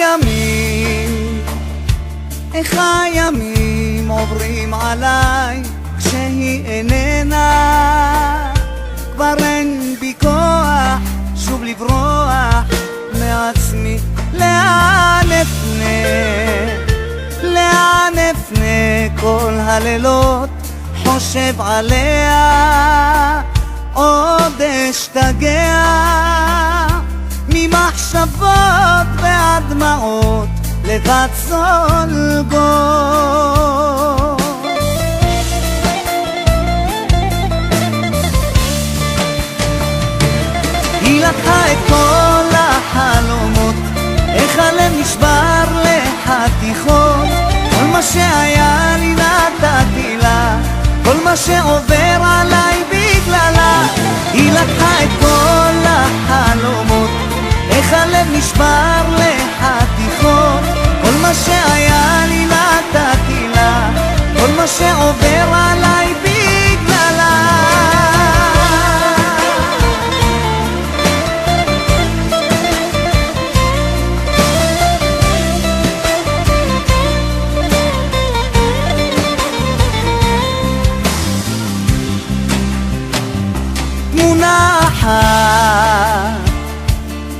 הימים, איך הימים עוברים עליי כשהיא איננה, כבר אין בי כוח שוב לברוח מעצמי. לאן אפנה, לאן אפנה, כל הלילות חושב עליה, עוד אשתגע ממחשבות ועד דמעות לבד סולגות. היא לקחה את כל החלומות, איך הלב נשבר לחתיכות, כל מה שהיה לי נתתי לה, כל מה שעובר עליי בגללה. היא לקחה את כל החלומות, איך הלב נשבר לחתיכות, כל מה שהיה לי נתתי לה, כל מה שעובר עליי בגללה.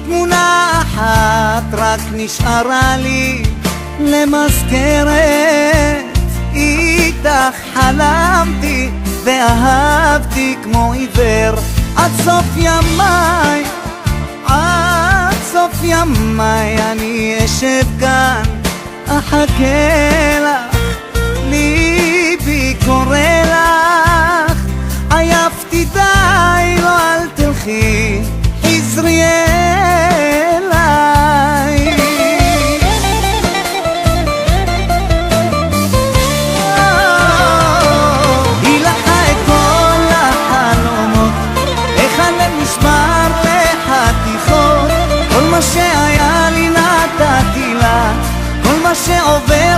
תמונה אחת רק נשארה לי למזכרת, איתך חלמתי ואהבתי כמו עיוור, עד סוף ימיי, עד סוף ימיי אני אשב כאן אחכה לך, ליבי קורא לך, עייפתי די, לא אל תלכי, חזרי אליי. היא לקחה את כל החלומות, איך הלב נשבר לחתיכות, כל מה שהיה לי נתתי לה, כל מה שעובר